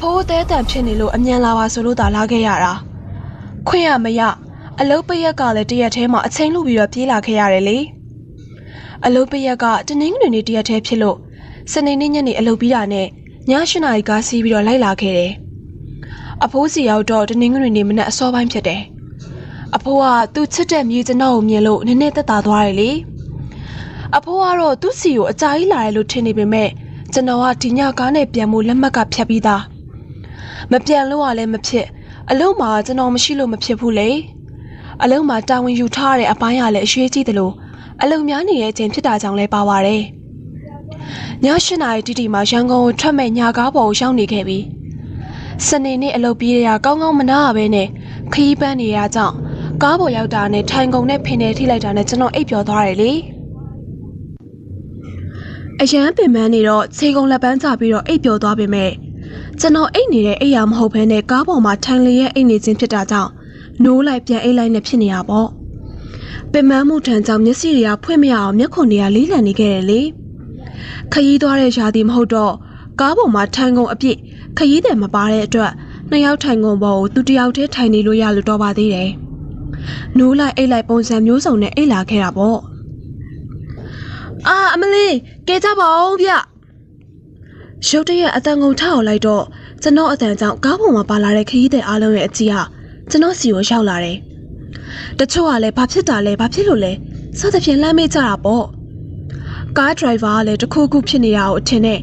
ဖိုးတဲတန်ဖြစ်နေလို့အမြန်လာပါဆိုလို့သာလာခဲ့ရတာခွင့်ရမရအလုပ်ပရက်ကလည်းတရက်ထဲမှာအချိန်လူပြီးတော့ပြေးလာခဲ့ရတယ်လေအလုပ်ပရက်ကတနင်္ဂနွေနေ့တရက်ထဲဖြစ်လို့စနေနေ့ညနေအလုပ်ပြီးတာနဲ့ည8 နာရီကားစီးပြီးတော့လိုက်လာခဲ့တယ်အဖိုးစီရောက်တော့တနင်္ဂနွေနေ့မနက်အစောပိုင်းဖြစ်တယ်အဖိုးကသူ့ချစ်တဲ့မြေကျွန်တော်ကိုမြင်လို့နည်းနည်းသက်သာသွားတယ်လေအဖိုးကတော့သူ့စီကိုအကြာကြီးလာတယ်လို့ထင်နေပေမဲ့ကျွန်တော်ကဒီညကားနဲ့ပြန်ဖို့လက်မှတ်ကဖြတ်ပြီးသားမပြန်လို့ကလည်းမဖြစ်အလုံးမှာကျွန်တော်မရှိလို့မဖြစ်ဘူးလေအလုံးမှာတာဝန်ယူထားတဲ့အပိုင်းကလည်းအရွှေးကြီးတယ်လို့အလုံးများနေတဲ့အချိန်ဖြစ်တာကြောင့်လည်းပါပါတယ်ည8 နာရီတိတိမှာရန်ကုန်ကိုထွက်မဲ့ညကားပေါ်ကိုရောက်နေခဲ့ပြီစနေနေ့အလုပ်ပြီးရကောင်းကောင်းမနာရပဲနဲ့ခရီးပန်းနေရကြောင်းကားပေါ်ရောက်တာနဲ့ထိုင်ကုန်နဲ့ဖင်နေထိလိုက်တာနဲ့ကျွန်တော်အိပ်ပျော်သွားတယ်လေအရန်ပင်ပန်းနေတော့ခြေကုန်လက်ပန်းချပြီးတော့အိပ်ပျော်သွားပေမဲ့ကျွန်တော်အိပ်နေတဲ့အိပ်ရာမဟုတ်ဘဲနဲ့ကားပေါ်မှာထိုင်လျက်အိပ်နေခြင်းဖြစ်တာကြောင့်နိုးလိုက်ပြန်အိပ်လိုက်နဲ့ဖြစ်နေတာပေါ့ပင်ပန်းမှုထန်ကြောင့်မျက်စိတွေကဖွင့်မရအောင်မျက်ခုံတွေကလေးလံနေခဲ့တယ်လေခရီးသွားတဲ့ရာသီမဟုတ်တော့ကားပေါ်မှာထိုင်ကုန်အပြည့်ခရီးတယ်မပါတဲ့အတွက်နှစ်ယောက်ထိုင်ကုန်ပေါ်ကိုသူတယောက်တည်းထိုင်နေလို့ရလို့တော့ပါသေးတယ်နိုးလိုက်အိပ်လိုက်ပုံစံမျိုးစုံနဲ့အိပ်လာခဲ့တာပေါ့အမလေးကဲကြပါဦးဗျရုတ်တရက်အတန်ကုန်ထအောင်လိုက်တော့ကျွန်တော်အတန်ကြောင့်ကားပေါ်မှာပါလာတဲ့ခရီးသည်အားလုံးရဲ့အကြည့်ဟာကျွန်တော်စီကိုရောက်လာတယ်တချို့ကလည်းဘာဖြစ်တာလဲဘာဖြစ်လို့လဲစသဖြင့်လမ်းမေးကြတာပေါ့ကားဒရိုင်ဘာကလည်းတခုခုဖြစ်နေတာကိုအထင်နဲ့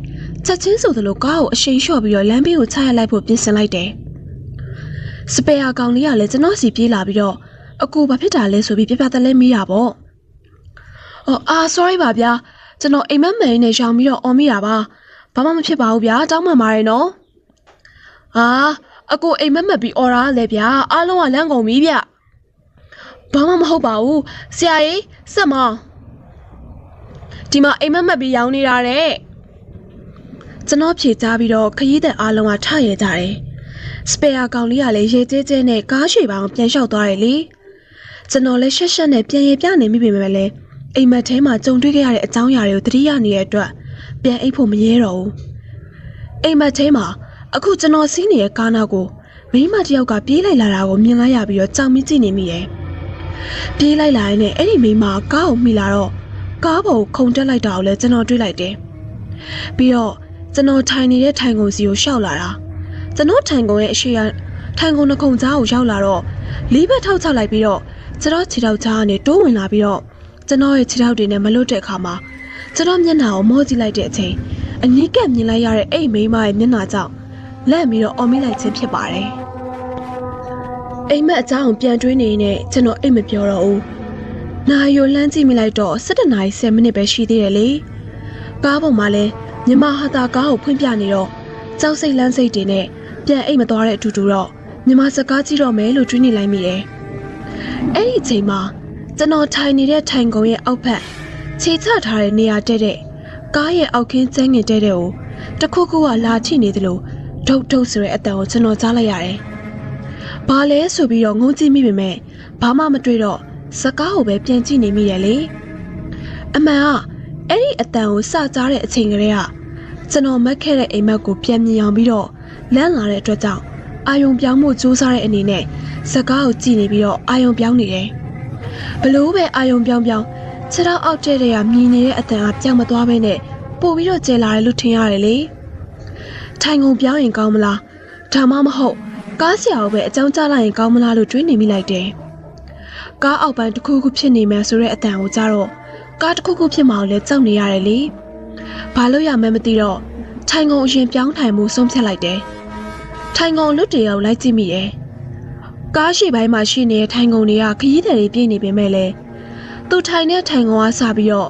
ချက်ချင်းဆိုသလိုကားကိုအရှိန်လျှော့ပြီးတော့လမ်းဘေးကိုချရလိုက်ဖို့ပြင်ဆင်လိုက်တယ်စပယ်ယာကောင်လေးကလည်းကျွန်တော်စီပြေးလာပြီးတော့အကူဘာဖြစ်တာလဲဆိုပြီးပြပြတလဲမေးတာပေါ့sorry ပါဗျာကျွန်တော်အိမ်မက်မယ်နဲ့ရောင်ပြီးတော့အော်မိတာပါဘာမှမဖြစ်ပါဘူးဗျာတောင်းပန်ပါတယ်နော်အကိုအိမ်မက်မက်ပြီးအော်တာလေဗျာအားလုံးကလန့်ကုန်ပြီဗျဘာမှမဟုတ်ပါဘူးဆရာကြီးဆက်မောင်းဒီမှာအိမ်မက်မက်ပြီးရောင်နေတာတဲ့ကျွန်တော်ဖြေချပြီးတော့ခရီးတဲ့အားလုံးကထရဲကြတယ်စပယ်ယာကောင်လေးကလည်းရေကျဲကျဲနဲ့ကားရွှေပေါင်းပြန်လျှောက်သွားတယ်လေကျွန်တော်လည်းရှက်ရှက်နဲ့ပြန်ရပြနေမိပေမဲ့လည်းအိမ်မက်ထဲမှာကြုံတွေ့ခဲ့ရတဲ့အကြောင်းအရာတွေကိုသတိရနေတဲ့အတွက်ပြန်အိပ်ဖို့မရဲတော့ဘူးအိမ်မက်ထဲမှာအခုကျွန်တော်စီးနေတဲ့ကားနောက်ကိုမိန်းမတစ်ယောက်ကပြေးလိုက်လာတာကိုမြင်လိုက်ရပြီးတော့ကြောင်မိကြည့်နေမိတယ်ပြေးလိုက်လာရင်လည်းအဲ့ဒီမိန်းမကားကိုမိလာတော့ကားပေါ်ကိုခုန်တက်လိုက်တာကိုလည်းကျွန်တော်တွေ့လိုက်တယ်ပြီးတော့ကျွန်တော်ထိုင်နေတဲ့ထိုင်ကုန်စီကိုရှောက်လာတာကျွန်တော်ထိုင်ကုန်ရဲ့အရှိရထိုင်ကုန်နှခုံကြားကိုရောက်လာတော့လေးဘက်ထောက်ချလိုက်ပြီးတော့ကျွန်တော်ခြေထောက်ကြားကနေတိုးဝင်လာပြီးတော့ကျွန်တော်ရဲ့ခြေထောက်တွေနဲ့မလွတ်တဲ့အခါမှာကျွန်တော်မျက်နှာကိုမော့ကြည့်လိုက်တဲ့အချိန်အနီးကပ်မြင်လိုက်ရတဲ့အဲ့မိန်းမရဲ့မျက်နှာကြောင့်လန့်ပြီးတော့အော်မိလိုက်ခြင်းဖြစ်ပါတယ်အိမ်မက်အကြောင်းပြန်တွေးနေနေကျွန်တော်အိတ်မပြောတော့ဘူးနာရီကိုလှမ်းကြည့်မိလိုက်တော့7 နာရီ 10 မိနစ်ပဲရှိသေးတယ်လေကားပေါ်မှာလဲမြမဟာတာကားကိုဖွင့်ပြနေတော့ကြောက်စိတ်လန့်စိတ်တွေနဲ့ပြန်အိတ်မသွားတဲ့အတူတူတော့မြမစကားကြည့်တော့မယ်လို့တွေးနေလိုက်မိတယ်အဲ့ဒီအချိန်မှာကျွန်တော်ထိုင်နေတဲ့ထိုင်ကုန်ရဲ့အောက်ဖက်ခြေချထားတဲ့နေရာတဲ့ကားရဲ့အောက်ခင်းကျန်းငင်တဲ့ကိုတခုခုကလာထိနေသလိုဒုတ်ဒုတ်ဆိုတဲ့အတန်ကိုကျွန်တော်ကြားလိုက်ရတယ်။ဘာလဲဆိုပြီးတော့ငုံကြည့်မိပေမဲ့ဘာမှမတွေ့တော့စကားကိုပဲပြန်ကြည့်နေမိတယ်လေ။အမှန်ကအဲ့ဒီအတန်ကိုစကြားတဲ့အချိန်ကလေးကကျွန်တော်မက်ခဲ့တဲ့အိမ်မက်ကိုပြန်မြင်အောင်ပြီးတော့လန့်လာတဲ့အတွက်ကြောင့်အာယုံပြောင်းမှုစူးစမ်းတဲ့အနေနဲ့စကားကိုကြည့်နေပြီးတော့အာယုံပြောင်းနေတယ်။ဘလို့ပဲအာယုံပြောင်းခြေထောက်အောက်တဲ့တွေကမြည်နေတဲ့အတန်ကပြောင်းမသွားဘဲနဲ့ပို့ပြီးတော့ကျဲလာတယ်လို့ထင်ရတယ်လေထိုင်ကုန်ပြောင်းရင်ကောင်းမလားဒါမှမဟုတ်ကားဆရာကိုပဲအကြောင်းကြားလိုက်ရင်ကောင်းမလားလို့တွေးနေမိလိုက်တယ်ကားအောက်ပိုင်းတစ်ခုခုဖြစ်နေမှဆိုတဲ့အတန်ကိုကြားတော့ကားတစ်ခုခုဖြစ်မှလည်းကြောက်နေရတယ်လေဘာလို့ရမှန်းမသိတော့ထိုင်ကုန်အရင်ပြောင်းထိုင်မှုဆုံးဖြတ်လိုက်တယ်ထိုင်ကုန်လွတ်တရောလိုက်ကြည့်မိတယ်ကားရှိပိုင်းမှာရှိနေတဲ့ထိုင်ကုန်တွေကခရီးသည်တွေပြေးနေပေမဲ့လည်းသူထိုင်တဲ့ထိုင်ကုန်ကစပြီးတော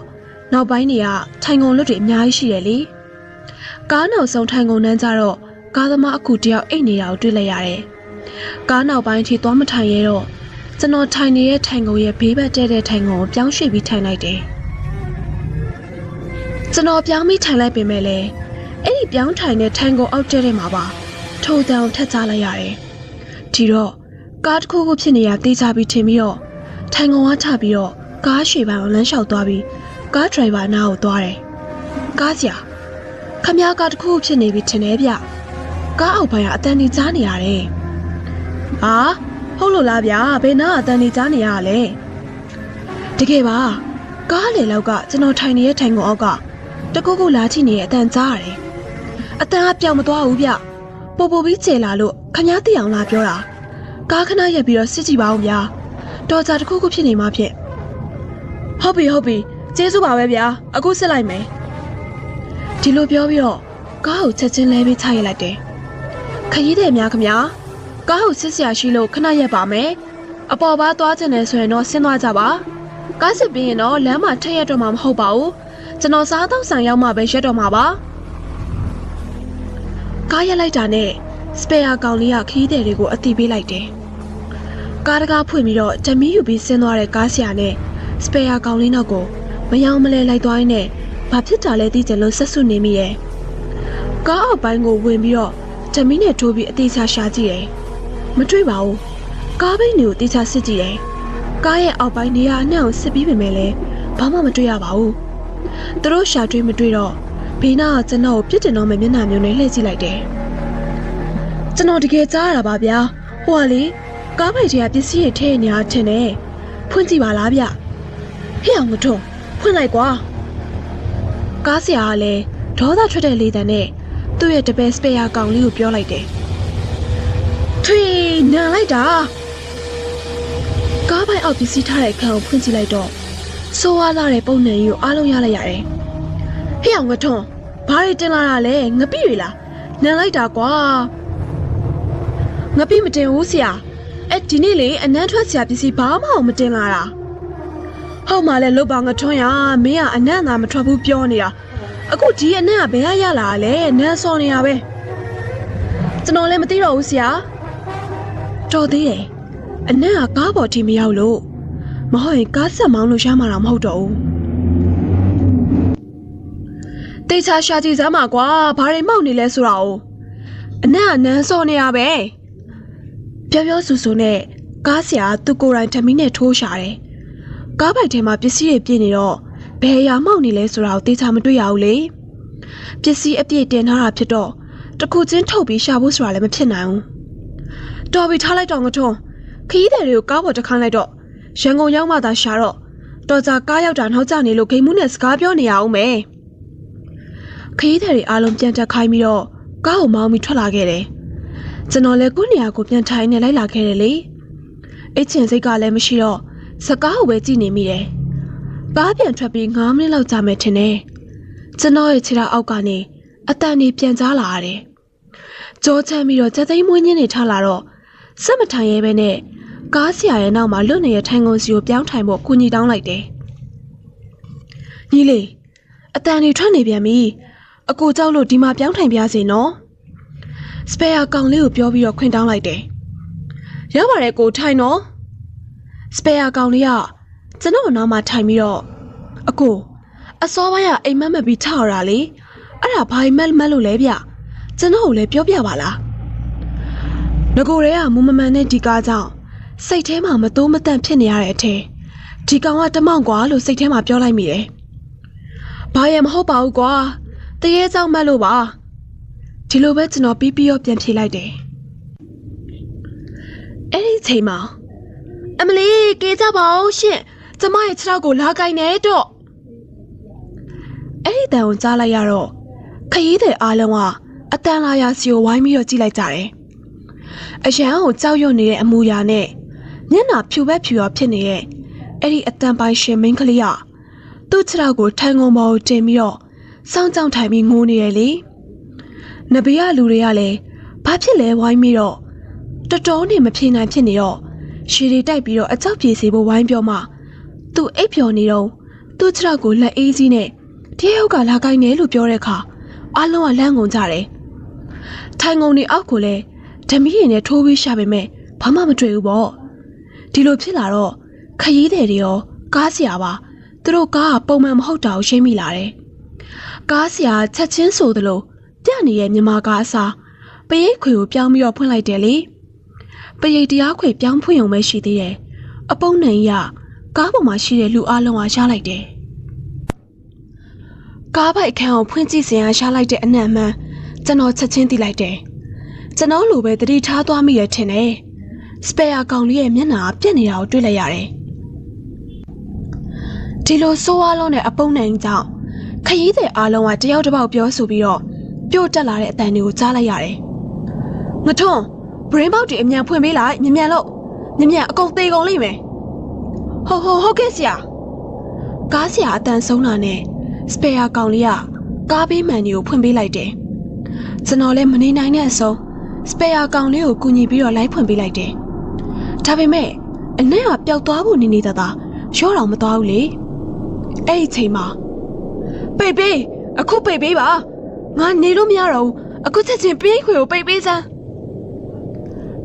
့နောက်ပိုင်းတွေကထိုင်ကုန်လွတ်တွေအများကြီးရှိတယ်လေကားနောက်ဆုံးထိုင်ကုန်တန်းကြတော့ကားသမားအခုတယောက်အိတ်နေတာကိုတွေ့လိုက်ရတယ်ကားနောက်ပိုင်းထိသွားမထိုင်ရတော့ကျွန်တော်ထိုင်နေတဲ့ထိုင်ကုန်ရဲ့ဘေးဘက်တဲ့ထိုင်ကုန်ကိုပြောင်းရွှေ့ပြီးထိုင်လိုက်တယ်ကျွန်တော်ပြောင်းပြီးထိုင်လိုက်ပေမဲ့လည်းအဲ့ဒီပြောင်းထိုင်တဲ့ထိုင်ကုန်အောက်တဲ့မှာပါထိုးတန်းထက်ချလိုက်ရတယ်ဒီတော့ကားတစ်ခုခုဖြစ်နေရတေးချပြီးထင်ပြီးတော့ထိုင်ကုန်ကချပြီးတော့ကားရွှေ့ပိုင်းကိုလမ်းလျှောက်သွားပြီးကားဒရိုင်ဘာနားကိုသွားတယ်ကားဆရာခမရကားတစ်ခုဖြစ်နေပြီထင်တယ်ဗျ ကားအောက်ပိုင်းကအတန်ကြီးကြားနေရတယ်။ဟာဟုတ်လို့လားဗျာဘယ်နာအတန်ကြီးကြားနေရလဲ။တကယ်ပါကားလေလောက်ကကျွန်တော်ထိုင်နေတဲ့ထိုင်ကုန်အောက်ကတကူကူလာချိနေတဲ့အတန်ကြားရတယ်။အတန်ကပြောင်းမသွားဘူးဗျ။ပိုပြီးကျေလာလို့ခမားသိအောင်လာပြောတာ။ကားခဏရက်ပြီးတော့စစ်ကြည့်ပါဦးဗျာ။တော်ကြတခုခုဖြစ်နေမှဖြစ်။ဟုတ်ပြီကျေးဇူးပါပဲဗျာအခုစစ်လိုက်မယ်ဒီလိုပြောပြီးတော့ကားကိုချက်ချင်းလဲပြီးချရလိုက်တယ်ခရီးသည်များခင်ဗျာကားကိုစစ်စရာရှိလို့ခဏရက်ပါမယ်အပေါ်ပါသွားကျင်တယ်ဆိုရင်တော့ဆင်းသွားကြပါကားစစ်ပြီးရင်တော့လမ်းမှာထက်ရက်တော့မှမဟုတ်ပါဘူးကျွန်တော်စားတော့ဆိုင်ရောက်မှပဲရက်တော့မှာပါကားရက်လိုက်တာနဲ့စပယ်ယာကောင်လေးကခရီးသည်တွေကိုအတိပေးလိုက်တယ်ကားတကားဖွင့်ပြီးတော့ဓမီယူပြီးဆင်းသွားတဲ့ကားဆရာနဲ့စပယ်ယာကောင်လေးနောက်ကိုမယောင်မလဲလိုက်သွားရင်းနဲ့ဘာဖြစ်တာလဲသိကြလို့ဆက်ဆွနေမိတယ်။ကားအောက်ပိုင်းကိုဝင်ပြီးတော့ဓမီနဲ့ထိုးပြီးအသေးချာရှာကြည့်တယ်။မတွေ့ပါဘူး။ကားဘိန်းတွေကိုတေချာစစ်ကြည့်တယ်။ကားရဲ့အောက်ပိုင်းနေရာအနှံ့ကိုစစ်ပြီးပြင်မဲ့လဲဘာမှမတွေ့ရပါဘူး။သူတို့ရှာတွေ့မတွေ့တော့ဘေးနာကကျွန်တော်ကိုပြစ်တင်တော့မဲ့မျက်နှာမျိုးနဲ့လှည့်ကြည့်လိုက်တယ်။ကျွန်တော်တကယ်ကြားရတာပါဗျာ။ဟိုကလေကားဘိုက်တွေကပစ္စည်းတွေထည့်နေတာထင်တယ်။ဖွင့်ကြည့်ပါလားဗျ။ဟဲ့အောင်မထုံးဖွင့်လိုက်ကွာကားဆရာကလည်းဒေါသထွက်တဲ့လေတံနဲ့သူ့ရဲ့တပည့်စပယ်ယာကောင်လေးကိုပြောလိုက်တယ်ထွေနံလိုက်တာကားပိုင်အောက်ပစ္စည်းထားတဲ့အခန်းကိုဖွင့်ကြည့်လိုက်တော့ဆိုးဝါးလာတဲ့ပုံနှံကြီးကိုအားလုံးရလိုက်ရတယ်ဟဲ့အောင်ငထွန်းဘာတွေတင်လာတာလဲငပိတွေလားနံလိုက်တာကွာငပိမတင်ဘူးဆရာဒီနေ့လေအနမ်းထွက်ဆရာပစ္စည်းဘာမှမတင်လာတာဟုတ်မှလည်းလုတ်ပါငထွန်းရမင်းကအနံ့သာမထွက်ဘူးပြောနေတာအခုဒီအနံ့ကဘယ်ရလာလဲနန်းစော်နေတာပဲကျွန်တော်လည်းမသိတော့ဘူးဆရာတော်သေးတယ်အနံ့ကကားပေါ်ထိမရောက်လို့မဟုတ်ရင်ကားဆက်မောင်းလို့ရမှာတော့မဟုတ်တော့ဘူးတေချာရှာကြည့်စမ်းပါကွာဘာတွေမောက်နေလဲဆိုတာ哦အနံ့ကနန်းစော်နေတာပဲပြောဆူဆူနဲ့ကားဆရာသူကိုယ်တိုင်ဓမီနဲ့ထိုးရှာတယ်ကားပိုက်ထဲမှာပစ္စည်းတွေပြည့်နေတော့ဘယ်အရာမှောက်နေလဲဆိုတာကိုသေချာမတွေ့ရဘူးလေပစ္စည်းအပြည့်တင်ထားတာဖြစ်တော့တစ်ခုချင်းထုတ်ပြီးရှာဖို့ဆိုတာလည်းမဖြစ်နိုင်ဘူးတော်ပြီထားလိုက်တော့ငထုံးခရီးသည်တွေကိုကားပေါ်တခန်းလိုက်တော့ရန်ကုန်ရောက်မှသာရှာတော့တော်ကြကားရောက်တာနောက်ကျနေလို့ဂိမ်းမှုနဲ့စကားပြောနေရအောင်မယ်ခရီးသည်တွေအားလုံးပြန်တက်ခိုင်းပြီးတော့ကားကိုမောင်းပြီးထွက်လာခဲ့တယ်ကျွန်တော်လည်းကိုယ့်နေရာကိုပြန်ထိုင်နေလိုက်လာခဲ့တယ်လေအိတ်ချင်စိတ်ကလည်းမရှိတော့စကားကိုပဲကြည့်နေမိတယ်။ကားပြန်ထွက်ပြီး9မိနစ်လောက်ကြာမယ်ထင်တယ်။ကျွန်တော်ရဲ့ခြေထောက်အောက်ကနေအတန်နေပြန်ကြားလာရတယ်။ကြောချမ်းပြီးတော့ကြက်သိမ်းမွေးညင်းနေထားလာတော့စက်မထိုင်ရဲပဲနဲ့ကားဆရာရဲ့နောက်မှာလွတ်နေတဲ့ထိုင်ကုန်စီကိုပြောင်းထိုင်ဖို့ကူညီတောင်းလိုက်တယ်။ညီလေးအတန်နေထွက်နေပြန်ပြီ။အကိုကြောက်လို့ဒီမှာပြောင်းထိုင်ပြစေနော်။စပယ်ယာကောင်လေးကိုပြောပြီးတော့ခွင့်တောင်းလိုက်တယ်။ရပါတယ်ကိုထိုင်နော်။စပယ်ယာကောင်လေးကကျွန်တော်နားမှာထိုင်ပြီးတော့အကိုအစောပိုင်းကအိမ်မက်မပြီးထောက်ရတာလေအဲ့ဒါဘာမှမလို့လဲဗျကျွန်တော်ကိုလည်းပြောပြပါလားငကိုရဲကမူမမှန်နဲ့ဒီကားကြောင့်စိတ်ထဲမှာမတိုးမတန့်ဖြစ်နေရတဲ့အထက်ဒီကောင်ကတမောင်ကွာလို့စိတ်ထဲမှာပြောလိုက်မိတယ်ဘာရမဟုတ်ပါဘူးကွာတရေကြောင့်မလို့ပါဒီလိုပဲကျွန်တော်ပြီးပြီးတော့ပြန်ဖြေလိုက်တယ်အဲ့ဒီချိန်မှာအမလီကေးကြပါဦးရှင်ကျမရဲ့ခြေထောက်ကိုလာကိုင်းနေတော့အဲ့ဒီတန်ကိုကြားလိုက်ရတော့ခရီးသည်အားလုံးကအတန်လာရစီကိုဝိုင်းပြီးတော့ကြည့်လိုက်ကြတယ်အရန်ကိုကြောက်ရွံ့နေတဲ့အမူအရာနဲ့မျက်နှာဖြူဘက်ဖြူရောဖြစ်နေတဲ့အဲ့ဒီအတန်ပိုင်ရှင်မင်းကလေးကသူ့ခြေထောက်ကိုထိုင်ကုန်ပေါ်ကိုတင်ပြီးတော့စောင်းကြောင်ထိုင်ပြီးငိုနေတယ်လေနဘေးကလူတွေကလည်းဘာဖြစ်လဲဝိုင်းပြီးတော့တော်တော်နဲ့မဖြေနိုင်ဖြစ်နေတော့ရှည်တွေတိုက်ပြီးတော့အကြောက်ပြေစီဖို့ဝိုင်းပြောမှသူ့အိပ်ပျော်နေတော့သူ့ခြေထောက်ကိုလက်အေးကြီးနဲ့တယောက်ကလာကိုင်းနေလို့ပြောတဲ့အခါအားလုံးကလန့်ကုန်ကြတယ်ထိုင်ကုန်နေအောက်ကိုလည်းဓမီရည်နဲ့ထိုးပြီးရှာပေမဲ့ဘာမှမတွေ့ဘူးပေါ့ဒီလိုဖြစ်လာတော့ခရီးသည်တွေရောကားဆရာပါသူတို့ကားကပုံမှန်မဟုတ်တာကိုရှင်းမိလာတယ်ကားဆရာချက်ချင်းဆိုသလိုပြနေတဲ့မြမကားအစားပရိတ်ခွေကိုပြောင်းပြီးတော့ဖွင့်လိုက်တယ်လေပရိတ်တရားခွေပြောင်းဖွင့်ုံပဲရှိသေးတယ်အပုံးနှံရကားပေါ်မှာရှိတဲ့လူအလုံးကရလိုက်တယ်ကားပိုက်အခန်းကိုဖွင့်ကြည့်စင်ရရလိုက်တဲ့အနံ့မှန်ကျွန်တော်ချက်ချင်းသိလိုက်တယ် ကျွန်တော်လိုပဲတတိထားသွားမိရထင်တယ်စပယ်ယာကောင်လေးရဲ့မျက်နှာပြက်နေတာကိုတွေ့လိုက်ရတယ်ဒီလိုဆိုးဝါးလုံးနဲ့အပုံနိုင်ကြောင့်ခရီးသည်အားလုံးကတယောက်တစ်ပေါက်ပြောဆိုပြီးတော့ပြို့တက်လာတဲ့အတန်တွေကိုကြားလိုက်ရတယ်ငထွန်း brain box တွေအမြန်ဖွင့်ပေးလိုက်မြန်လို့မြန်အကုန်သေးကုန်လိမ့်မယ်ဟုတ်ကဲ့ဆရာကားဆရာအတန်ဆုံးလာနဲ့စပယ်ယာကောင်လေးကကားဘေးမှန်ကြီးကိုဖွင့်ပေးလိုက်တယ်ကျွန်တော်လည်းမနေနိုင်တဲ့အဆုံးစပယ်ယာကောင်လေးကိုကူညီပြီးတော့လိုက်ဖွင့်ပေးလိုက်တယ်ဒါပေမဲ့အနက်ကပျောက်သွားဖို့နေသာရောတော့မသွားဘူးလေအဲ့ဒီချိန်မှာပိတ်ပေးအခုပိတ်ပေးပါငါနေလို့မရတော့ဘူးအခုချက်ချင်းပြေးခွေကိုပိတ်ပေးစမ်း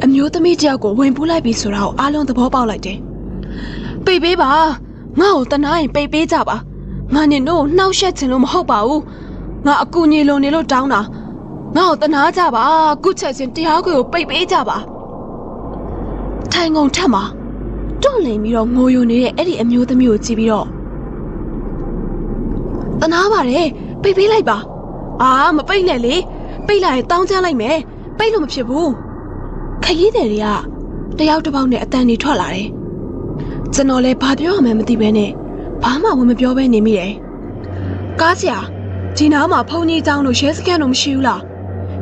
အမျိုးသမီးတယောက်ကိုဝင်ပူးလိုက်ပြီဆိုတာကိုအားလုံးသဘောပေါက်လိုက်တယ်ပိတ်ပေးပါငါ့ကိုတနာရင်ပိတ်ပေးကြပါငါနေတော့နှောက်ရှက်ချင်လို့မဟုတ်ပါဘူးငါအကူညီလုံနေလို့တောင်းတာငါ့ကိုတနာကြပါအခုချက်ချင်းတရားခွေကိုပိတ်ပေးကြပါထိုင်ကုန်ထက်မှာတွန့်လိန်ပြီးတော့ငိုယိုနေတဲ့အဲ့ဒီအမျိုးသမီးကိုကြည့်ပြီးတော့တနာပါတယ်ပိတ်ပေးလိုက်ပါမပိတ်နဲ့လေပိတ်လိုက်ရင်တောင်းချမ်းလိုက်မယ်ပိတ်လို့မဖြစ်ဘူးခရီးသည်တွေကတယောက်တစ်ပေါက်နဲ့အတန်တွေထွက်လာတယ်ကျွန်တော်လည်းဘာပြောရမှန်းမသိဘဲနဲ့ဘာမှဝင်မပြောဘဲနေမိတယ်ကားဆရာဒီနားမှာဖုန်ကြီးကျောင်းလို့ရဲစခန်းတော့မရှိဘူးလား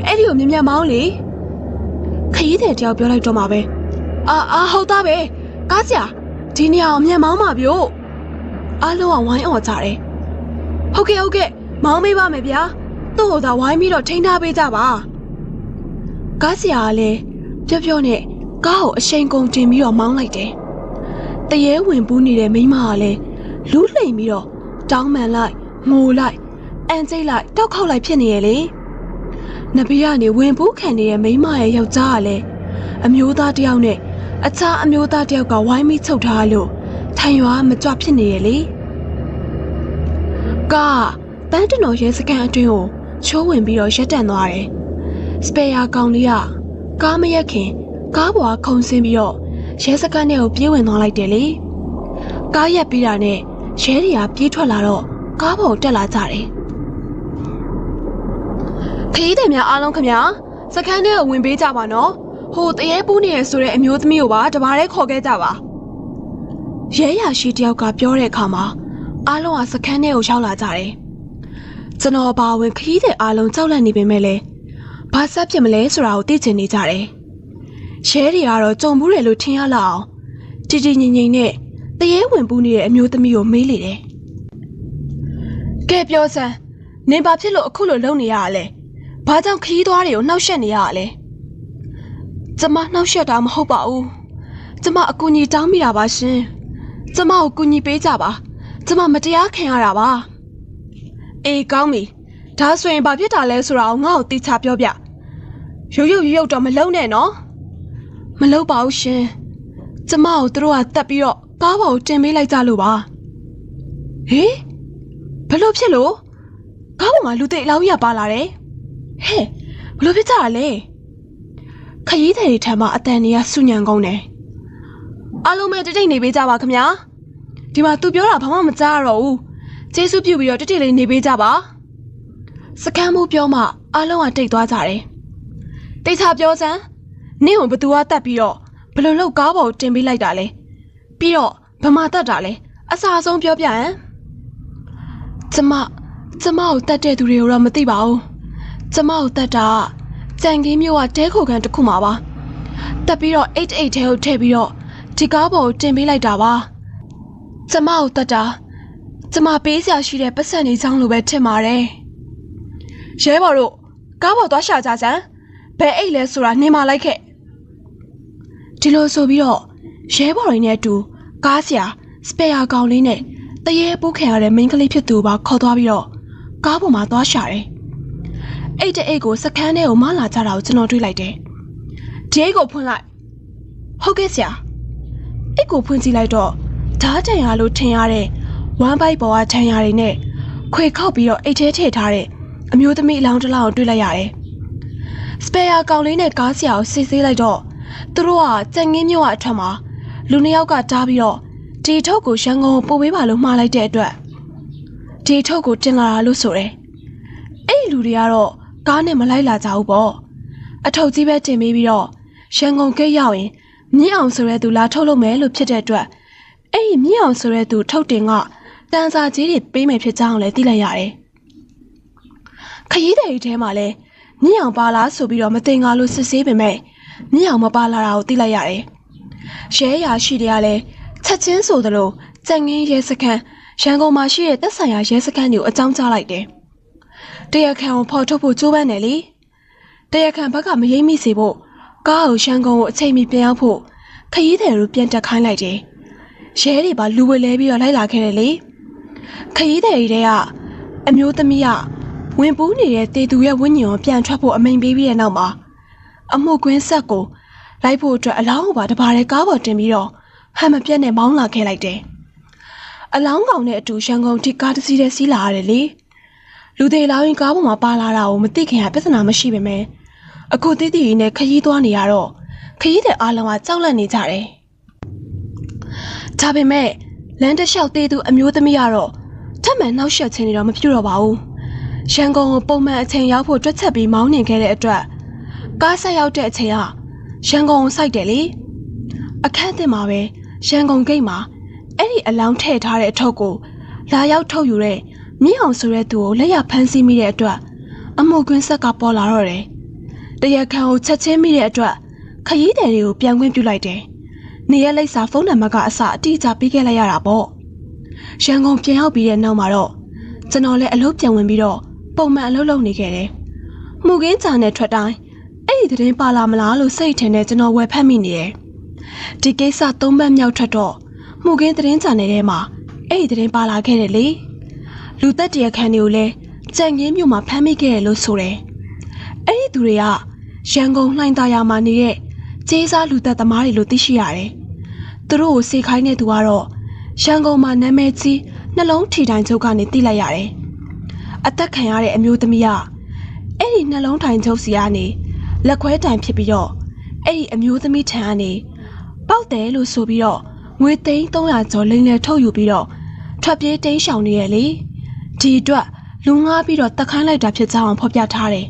အဲ့ဒီကိုမြင်မောင်းလေခရီးသည်တယောက်ပြောလိုက်တော့မှာပဲဟုတ်သားပဲကားဆရာဒီနေရာကိုမြင်မောင်းပါဗျို့အားလုံးကဝိုင်းအော်ကြတယ်ဟုတ်ကဲ့မောင်းပေးပါမယ်ဗျာသူ့ကိုသာဝိုင်းပြီးတော့ထိန်းထားပေးကြပါကားဆရာကလည်းပြောနဲ့ကားကိုအရှိန်ကုန်တင်ပြီးတော့မောင်းလိုက်တယ်တရေဝင်ပူးနေတဲ့မိန်းမကလည်းလူးလှိမ်ပြီးတော့တောင်းမှန်လိုက်ငိုလိုက်အန်ကျိတ်လိုက်တောက်ခေါက်လိုက်ဖြစ်နေရဲ့လေနဘေးကနေဝင်ပူးခံနေတဲ့မိန်းမရဲ့ယောက်ျားကလည်းအမျိုးသားတယောက်နဲ့အခြားအမျိုးသားတယောက်ကဝိုင်းပြီးချုပ်ထားလို့ထိုင်ရွာမကြွဖြစ်နေရဲ့လေကားပန်းတနော်ရဲစခန်းအတွင်းကိုချိုးဝင်ပြီးတော့ရက်တန့်သွားတယ်စပယ်ယာကောင်လေးကကားမရက်ခင်ကားပေါ်ကခုန်ဆင်းပြီးတော့ရဲစခန်းထဲကိုပြေးဝင်သွားလိုက်တယ်လေကားရက်ပြီးတာနဲ့ရဲတွေကပြေးထွက်လာတော့ကားပေါ်တက်လာကြတယ်ခရီးသည်များအားလုံးခင်ဗျာစခန်းထဲကိုဝင်ပေးကြပါနော်ဟိုတရေပူးနေရဆိုတဲ့အမျိုးသမီးကိုပါတပါးတည်းခေါ်ခဲ့ကြပါရဲရရှိတယောက်ကပြောတဲ့အခါမှာအားလုံးကစခန်းထဲကိုရောက်လာကြတယ်ကျွန်တော်ပါဝင်ခရီးသည်အားလုံးကြောက်လန့်နေပေမဲ့လည်းဘာဆက်ဖြစ်မလဲဆိုတာကိုသိချင်နေကြတယ်ရဲတွေကတော့ကြုံဘူးတယ်လို့ထင်ရလောက်အောင်တည်တည်ငြိမ်ငြိမ်နဲ့တရေဝင်ပူးနေတဲ့အမျိုးသမီးကိုမေးလေတယ်ကဲပြောစမ်းနင်ဘာဖြစ်လို့အခုလိုလုပ်နေရတာလဲဘာကြောင့်ခရီးသွားတွေကိုနှောက်ယှက်နေရတာလဲကျမနှောက်ယှက်တာမဟုတ်ပါဘူးကျမအကူအညီတောင်းမိတာပါရှင်ကျမကိုကူညီပေးကြပါကျမမတရားခံရတာပါအေးကောင်းပြီဒါဆိုရင်ဘာဖြစ်တာလဲဆိုတာကိုငါ့ကိုသိချပြောပြရုပ်တော့မလုံးနဲ့နော်မလုံးပါဘူးရှင်ကျမကိုသူတို့ကတက်ပြီးတော့ကားပေါ်ကိုတင်ပေးလိုက်ကြလို့ပါဟေးဘလို့ဖြစ်လို့ကားပေါ်မှာလူသိအလောင်းကြီးပါလာတယ်ဟဲ့ဘလို့ဖြစ်ကြတာလဲခရီးသည်တွေထံမှာအတန်တွေကဆူညံကုန်တယ်အားလုံးပဲတိတ်နေပေးကြပါခင်ဗျာဒီမှာသူပြောတာဘာမှမကြားရတော့ဘူးကျေးဇူးပြုပြီးတော့တိတ်လေးနေပေးကြပါစကမ်းမှုပြောမှအားလုံးကတိတ်သွားကြတယ်တိတ်ချပြောစမ်းနင့်ကိုဘသူကတတ်ပြီးတော့ဘလို့လောက်ကားပေါ်တင်ပေးလိုက်တာလဲပြီးတော့ဗမာတတ်တာလဲအစားဆုံးပြောပြဟမ်ကျမကိုတတ်တဲ့သူတွေကိုတော့မသိပါဘူးကျမကိုတတ်တာကြံကင်းမျိုးကတဲခိုကန်တစ်ခုမှာပါတက်ပြီးတော့88ထဲကိုထည့်ပြီးတော့ဒီကားပေါ်ကိုတင်ပေးလိုက်တာပါကျမကိုတတ်တာကျမပေးစရာရှိတဲ့ပတ်စံနေချောင်းလိုပဲထင်ပါတယ်ရဲဘော်တို့ကားပေါ်သွားရှာကြစမ်းဘယ်အိတ်လဲဆိုတာနေမလိုက်ခဲ့ဒီလိုဆိုပြီးတော့ရဲဘော်တွေနဲ့အတူကားဆရာစပယ်ယာကောင်လေးနဲ့တရေပူးခံရတဲ့မိန်းကလေးဖြစ်သူပါခေါ်သွားပြီးတော့ကားပေါ်မှာသွားရှာတယ်အဲ့တဲ့အိတ်ကိုစခန်းထဲကိုမလာကြတာကိုကျွန်တော်တွေ့လိုက်တယ်ဒီအိတ်ကိုဖွင့်လိုက်ဟုတ်ကဲ့ဆရာအိတ်ကိုဖွင့်ကြည့်လိုက်တော့ဓာတ်တန်ရလို့ထင်ရတဲ့ဝမ်ဘိုက်ပေါ်ကထန်ရတွေနဲ့ခွေခောက်ပြီးတော့အိတ်ထဲထည့်ထားတဲ့အမျိုးသမီးအလောင်းတစ်လောင်းကိုတွေ့လိုက်ရတယ်စပယ်ယာကောင်လေးနဲ့ကားဆရာကိုစစ်ဆေးလိုက်တော့သူတို့ကကြံငင်းမြို့အထက်မှာလူနှစ်ယောက်ကတားပြီးတော့ဒီထုတ်ကိုရန်ကုန်ပို့ပေးပါလို့မှားလိုက်တဲ့အတွက်ဒီထုတ်ကိုတင်လာတာလို့ဆိုတယ်အဲ့ဒီလူတွေကတော့ကားနဲ့မလိုက်လာကြဘူးပေါ့ အထောက်ကြီးပဲတင်ပြီးတော့ရန်ကုန်ကိတ်ရောက်ရင်မြင့်အောင်ဆိုရဲသူလာထုတ်လုပ်မယ်လို့ဖြစ်တဲ့အတွက်အဲ့ဒီမြင့်အောင်ဆိုရဲသူထုတ်တင်ကတန်စာကြီးတွေပေးမယ်ဖြစ်ကြောင်းလည်းသိလိုက်ရတယ်ခရီးတဲ့ထဲမှာလည်းမြင့်အောင်ပါလားဆိုပြီးတော့မတင်ကားလို့စစ်ဆေးပေမဲ့မြင့်အောင်မပါလာတာကိုသိလိုက်ရတယ်ရဲရာရှိတွေကလည်းချက်ချင်းဆိုသလိုကြံငင်းရဲစခန်းရန်ကုန်မှာရှိတဲ့တပ်ဆိုင်ရာရဲစခန်းကိုအကြောင်းကြားလိုက်တယ်တရားခံကိုဖော်ထုတ်ဖို့ကြိုးပမ်းတယ်လေတရားခံဘက်ကမရိပ်မိစေဖို့ကားကိုရန်ကုန်ကိုအချိန်မီပြန်ရောက်ဖို့ခရီးသည်တို့ပြန်တက်ခိုင်းလိုက်တယ်ရဲတွေပါလူဝဲလဲပြီးတော့လိုက်လာခဲ့တယ်လေခရီးသည်တွေကအမျိုးသမီးကဝင်ပူးနေတဲ့တေသူရဲ့ဝိညာဉ်ကိုပြန်ထွက်ဖို့အမိန်ပေးပြီးတဲ့နောက်မှာအမှုကွင်းဆက်ကိုလိုက်ဖို့အတွက်အလောင်းကိုပါတပါးတဲ့ကားပေါ်တင်ပြီးတော့ဟန်မပြတ်နဲ့မောင်းလာခဲ့လိုက်တယ်အလောင်းကောင်နဲ့အတူရန်ကုန်ထိကားတစ်စီးတည်းစီးလာရတယ်လေလူသေးလောင်းရင်ကားပေါ်မှာပါလာတာကိုမသိခင်ကပြဿနာမရှိပေမဲ့အခုတိတိနဲ့ခရီးသွားနေရတော့ခရီးတဲ့အားလုံးကကြောက်လန့်နေကြတယ်ဒါပေမဲ့လမ်းတစ်လျှောက်သေးသူအမျိုးသမီးကတော့ထပ်မံနှောက်ယှက်ခြင်းတွေတော့မပြုတော့ပါဘူးရန်ကုန်ကိုပုံမှန်အချိန်ရောက်ဖို့တွက်ချက်ပြီးမောင်းနေခဲ့တဲ့အတွက်ကားဆက်ရောက်တဲ့အချိန်ကရန်ကုန်ကိုစိုက်တယ်လေအခန်းတင်မှာပဲရန်ကုန်ဂိတ်မှာအဲ့ဒီအလောင်းထည့်ထားတဲ့အထုပ်ကိုလာရောက်ထုတ်ယူတဲ့မြင့်အောင်ဆိုတဲ့သူကိုလက်ရဖမ်းဆီးမိတဲ့အတွက်အမှုကွင်းဆက်ကပေါ်လာတော့တယ်တရားခံကိုချက်ချင်းမိတဲ့အတွက်ခရီးသည်တွေကိုပြန်ခွင့်ပြုလိုက်တယ်နေရလိပ်စာဖုန်းနံပါတ်ကအစအတိအကျပေးခဲ့လိုက်ရတာပေါ့ရန်ကုန်ပြန်ရောက်ပြီးတဲ့နောက်မှာတော့ကျွန်တော်လည်းအလုပ်ပြန်ဝင်ပြီးတော့ပုံမှန်အလုပ်လုပ်နေခဲ့တယ်မှုခင်းချာနဲ့ထွက်တိုင်းအဲ့ဒီသတင်းပါလာမလားလို့စိတ်ထင်နေကျွန်တော်ဝယ်ဖတ်မိနေတယ်ဒီကိစ္စ3ပတ်မြောက်ထွက်တော့မှုခင်းသတင်းချာနယ်ထဲမှာအဲ့ဒီသတင်းပါလာခဲ့တယ်လေလူသက်တရားခံတွေကိုလည်းကြံငင်းမြို့မှာဖမ်းမိခဲ့တယ်လို့ဆိုတယ်အဲ့ဒီသူတွေကရန်ကုန်လှိုင်သာယာမှာနေတဲ့ကျေးစားလူသက်သမားတွေလို့သိရှိရတယ်သူတို့ကိုစေခိုင်းတဲ့သူကတော့ရန်ကုန်မှာနာမည်ကြီးနှလုံးထီတိုင်ချုပ်ကနေသိလိုက်ရတယ်အသက်ခံရတဲ့အမျိုးသမီးကအဲ့ဒီနှလုံးထိုင်ချုပ်စီကနေလက်ခွဲတိုင်ဖြစ်ပြီးတော့အဲ့ဒီအမျိုးသမီးထံကနေပေါက်တယ်လို့ဆိုပြီးတော့ငွေသိန်း300ကျော်လိမ်လည်ထုတ်ယူပြီးတော့ထွက်ပြေးတိမ်းရှောင်နေရလေဒီအတွက်လူငားပြီးတော့တက်ခိုင်းလိုက်တာဖြစ်ကြောင်းဖော်ပြထားတယ်